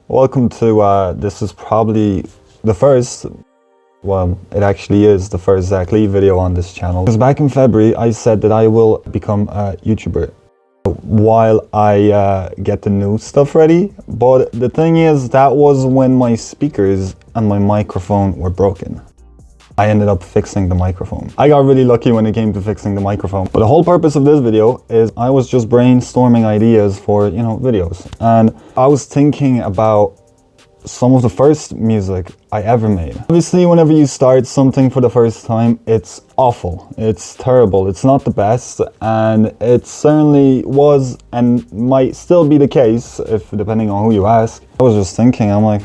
Welcome to, this is probably the first, well, it actually is the first Zacc video on this channel. Because back in February, I said that I will become a YouTuber while I get the new stuff ready. But the thing is, that was when my speakers and my microphone were broken. I ended up fixing the microphone. I got really lucky when it came to fixing the microphone. But the whole purpose of this video is I was just brainstorming ideas for, videos. And I was thinking about some of the first music I ever made. Obviously, whenever you start something for the first time, it's awful. It's terrible. It's not the best. And it certainly was and might still be the case, if depending on who you ask. I was just thinking, I'm like,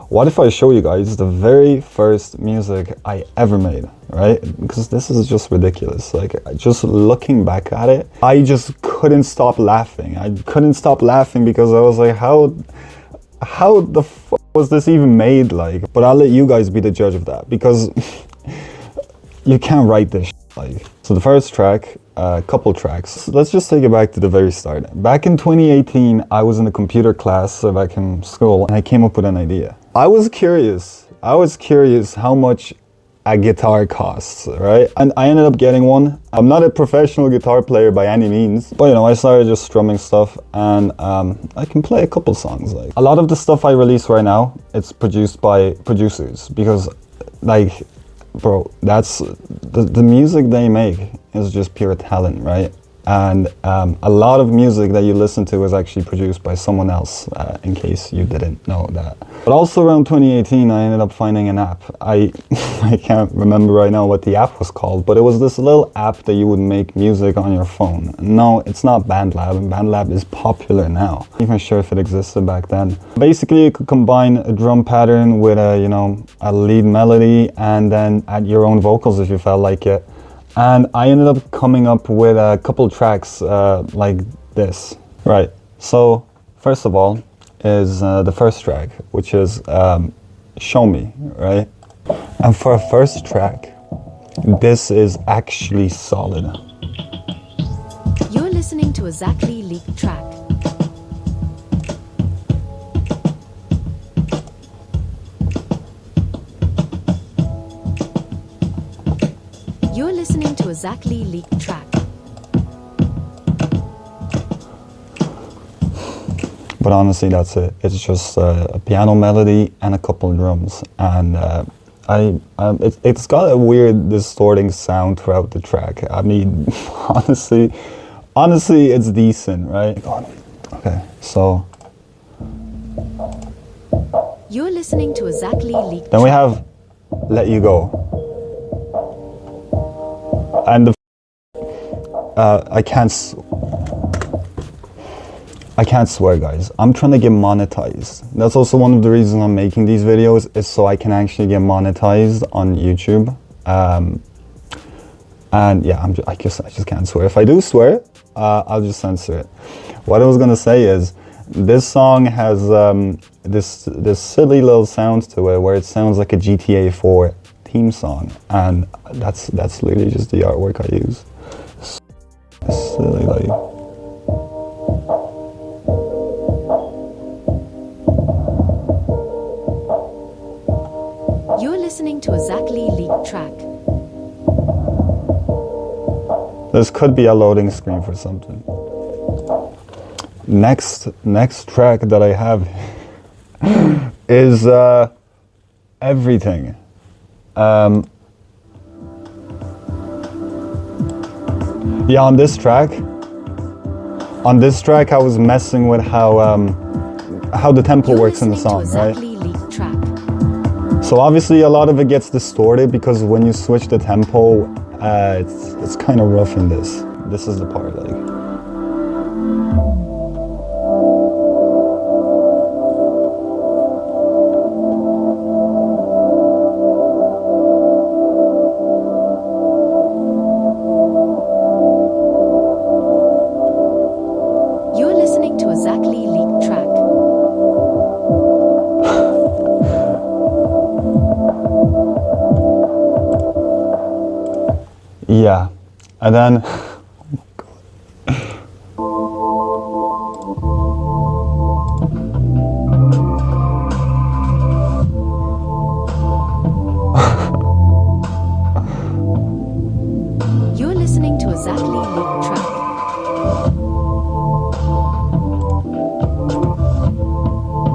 what if I show you guys the very first music I ever made, right? Because this is just ridiculous. Like, just looking back at it, I just couldn't stop laughing. I couldn't stop laughing because I was like, how the f was this even made? Like, but I'll let you guys be the judge of that because you can't write this like. So the first track, couple tracks. Let's just take it back to the very start. Back in 2018, I was in a computer class back in school and I came up with an idea. I was curious how much a guitar costs, right? And I ended up getting one. I'm not a professional guitar player by any means, but I started just strumming stuff and I can play a couple songs. Like, a lot of the stuff I release right now, it's produced by producers because, like, bro, that's the music they make is just pure talent, right? And a lot of music that you listen to is actually produced by someone else, in case you didn't know that. But also around 2018, I ended up finding an app. I can't remember right now what the app was called, but it was this little app that you would make music on your phone. No, it's not BandLab. BandLab is popular now. I'm not even sure if it existed back then. Basically, you could combine a drum pattern with a lead melody and then add your own vocals if you felt like it. And I ended up coming up with a couple tracks like this. Right, so first of all is the first track, which is Show Me, right? And for a first track, this is actually solid. You're listening to a Zacc leaked track. You're listening to a Zacc leaked track. But honestly, that's it. It's just a piano melody and a couple of drums. And it's got a weird distorting sound throughout the track. I mean, honestly, it's decent, right? Okay, so. You're listening to a Zacc leaked track. Then we have Let You Go. And the I can't swear, guys. I'm trying to get monetized. That's also one of the reasons I'm making these videos, is so I can actually get monetized on YouTube. And yeah, I just can't swear. If I do swear, I'll just censor it. What I was gonna say is, this song has this silly little sound to it where it sounds like a GTA 4 theme song, and that's literally just the artwork I use. Silly, like. You're listening to a Zacc leaked track. This could be a loading screen for something. Next track that I have is Everything. Yeah, on this track I was messing with how the tempo works in the song, right? So obviously a lot of it gets distorted because when you switch the tempo, it's kind of rough in this. This is the part, like. You're listening to a Zacc leaked track. Yeah, and then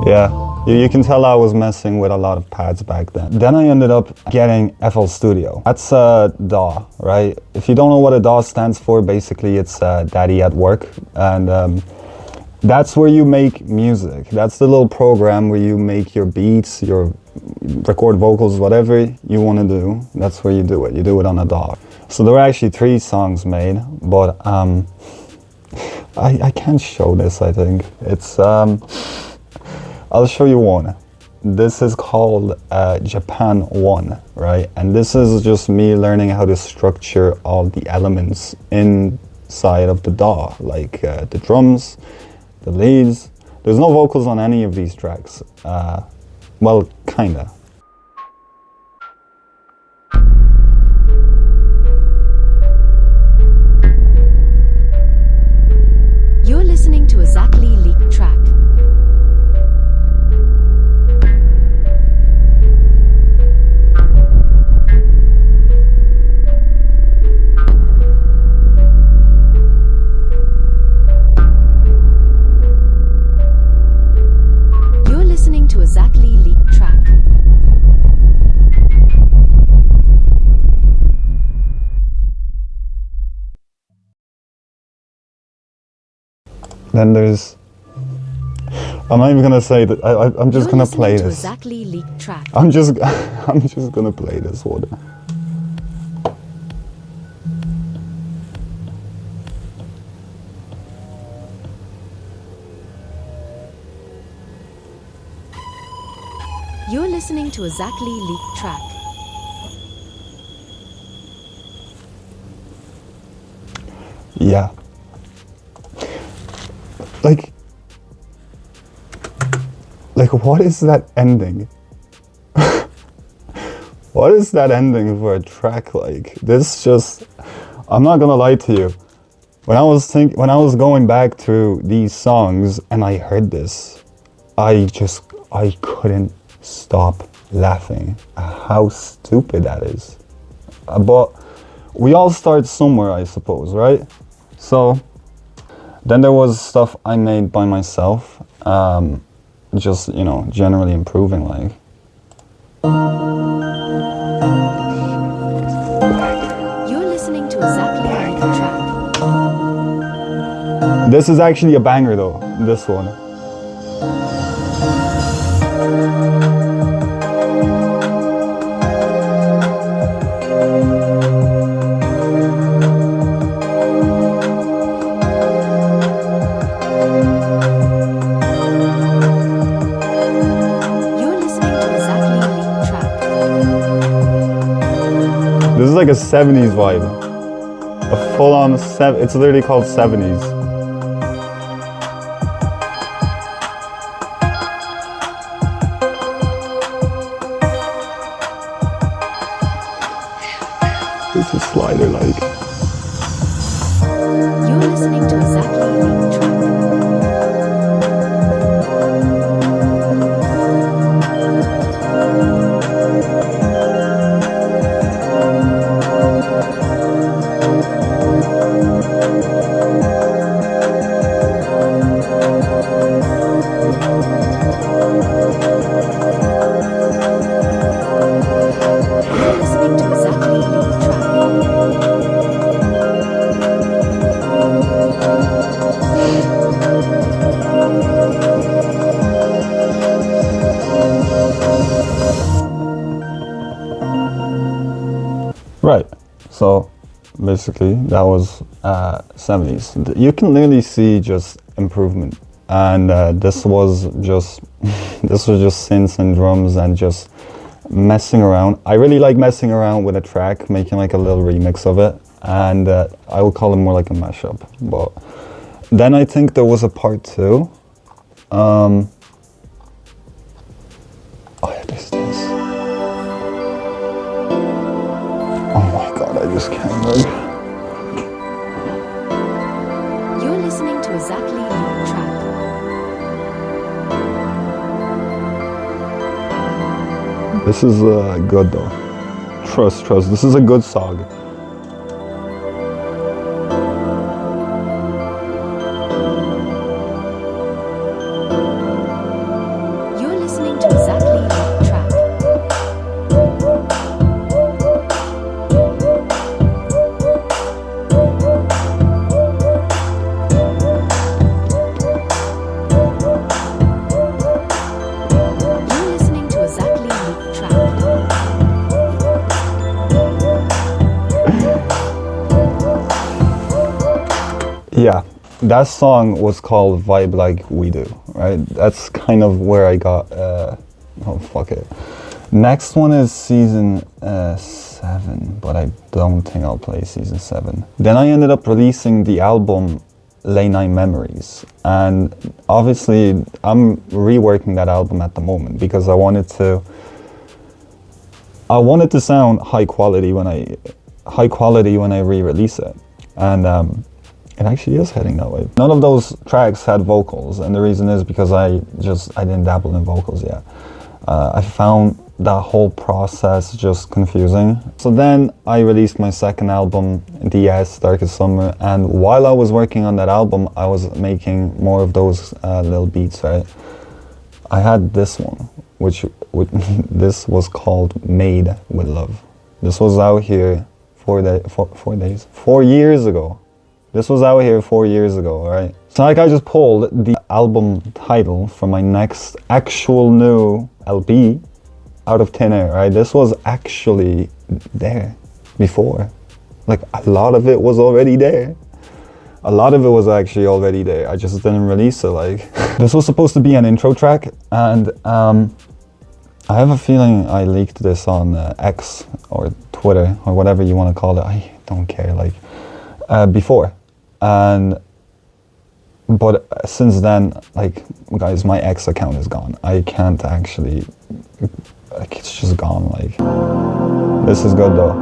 Yeah, you can tell I was messing with a lot of pads back then. Then I ended up getting FL Studio. That's a DAW, right? If you don't know what a DAW stands for, basically it's Daddy at Work. And that's where you make music. That's the little program where you make your beats, your record vocals, whatever you want to do. That's where you do it. You do it on a DAW. So there were actually 3 songs made, but I can't show this, I think. It's, I'll show you one. This is called Japan 1, right? And this is just me learning how to structure all the elements inside of the DAW, like the drums, the leads. There's no vocals on any of these tracks. Well, kinda. You're listening to a Zacc leaked track. You're listening to a Zacc leaked track. Then there's, I'm not even gonna say that. I'm just gonna play You're this. listening to a Zacc leaked track. I'm just gonna play this one. You're listening to a Zacc leaked track. Yeah. Like what is that ending? What is that ending for a track like? This just, I'm not gonna lie to you. When I was going back through these songs and I heard this, I couldn't stop laughing at how stupid that is. But we all start somewhere, I suppose, right? So then there was stuff I made by myself, just, you know, generally improving, like. You're listening to a Zacc leaked track. This is actually a banger though, this one. This is like a 70s vibe. A full-on, it's literally called 70s. It's a slider like. You're listening to a Zacc leaked track. Right, so basically that was 70s. You can literally see just improvement, and this was just synths and drums and just messing around. I really like messing around with a track, making like a little remix of it, and I would call it more like a mashup. But then I think there was a part 2. Oh yeah, this. Oh my god, I just can't like. You're listening to a Zacc leaked track. This is good though. Trust. This is a good song. Yeah, that song was called Vibe Like We Do, right? That's kind of where I got, oh fuck it. Next one is season 7, but I don't think I'll play season 7. Then I ended up releasing the album Late Night Memories, and obviously I'm reworking that album at the moment because I wanted to sound high quality when I re-release it, and it actually is heading that way. None of those tracks had vocals, and the reason is because I didn't dabble in vocals yet. I found that whole process just confusing. So then I released my second album, DS, Darkest Summer, and while I was working on that album, I was making more of those little beats, right? I had this one, which this was called Made with Love. This was out here 4 years ago. This was out here 4 years ago, right? So like I just pulled the album title from my next actual new LP out of thin air, right? This was actually there before. Like a lot of it was already there. A lot of it was actually already there. I just didn't release it. Like this was supposed to be an intro track, and I have a feeling I leaked this on X or Twitter or whatever you want to call it. I don't care. Like before, but since then, like guys, my X account is gone. I can't actually. Like it's just gone. Like this is good though.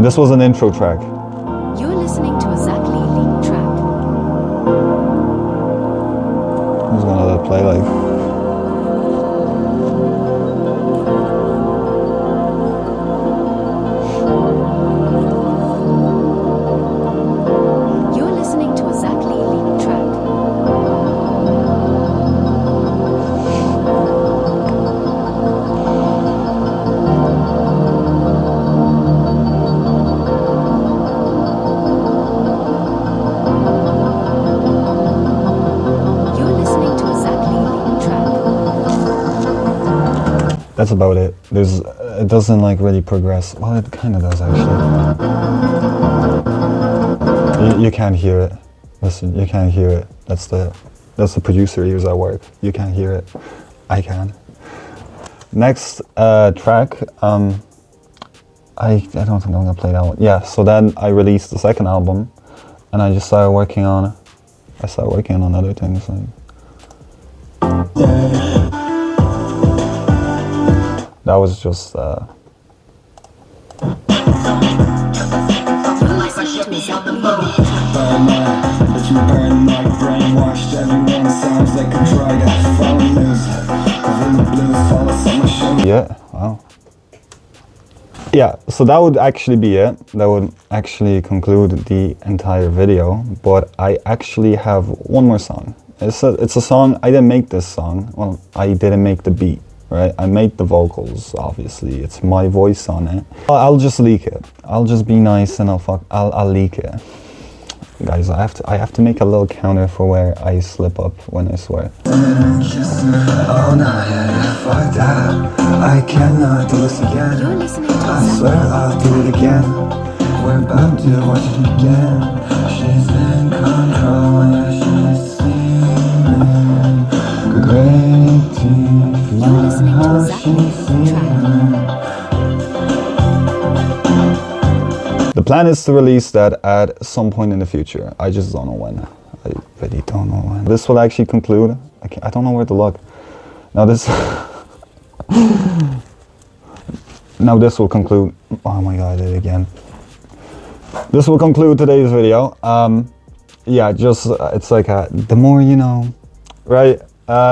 This was an intro track. You're listening to a Zacc leaked track. I'm just gonna let it play like. You're listening to a Zacc leaked track. That's about it. It doesn't like really progress. Well, it kind of does actually. You can't hear it. Listen, you can't hear it. That's the producer ears at work. You can't hear it. I can. Next track. I don't think I'm gonna play that one. Yeah. So then I released the second album, and I just started working on. Other things like. That was just yeah, wow. Yeah, so that would actually be it. That would actually conclude the entire video, but I actually have one more song. It's a song. I didn't make this song. Well, I didn't make the beat. Right, I made the vocals. Obviously, it's my voice on it. I'll just leak it. I'll just be nice and I'll leak it, guys. I have to make a little counter for where I slip up when I swear. Oh no, yeah, fuck that. I cannot do this again. You're listening to I swear I'll do it again. We're about to watch it again. She's in control, yeah, she's seeming great teeth. You're listening to a Zacc leaked track. The plan is to release that at some point in the future. I just don't know when. I really don't know when. This will actually conclude. I don't know where to look. Now this. Now this will conclude. Oh my god, I did it again. This will conclude today's video. Yeah, just it's like the more you know, right?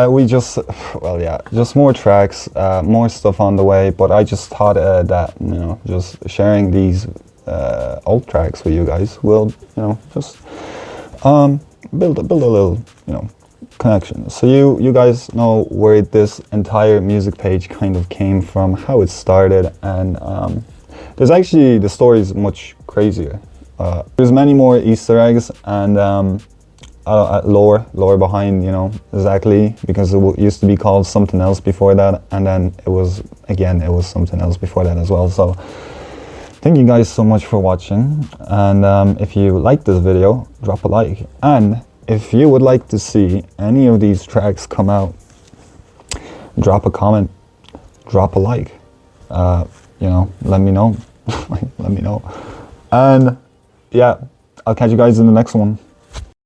We just, well, yeah, just more tracks, more stuff on the way. But I just thought that, you know, just sharing these old tracks with you guys will, you know, just build a little, you know, connection. So you guys know where this entire music page kind of came from, how it started, and there's actually, the story is much crazier. There's many more Easter eggs and lore behind, you know, Zacc, because it used to be called something else before that, and then it was something else before that as well. So Thank you guys so much for watching, and if you like this video, drop a like, and if you would like to see any of these tracks come out, drop a comment, drop a like, you know, let me know. Let me know. And yeah, I'll catch you guys in the next one.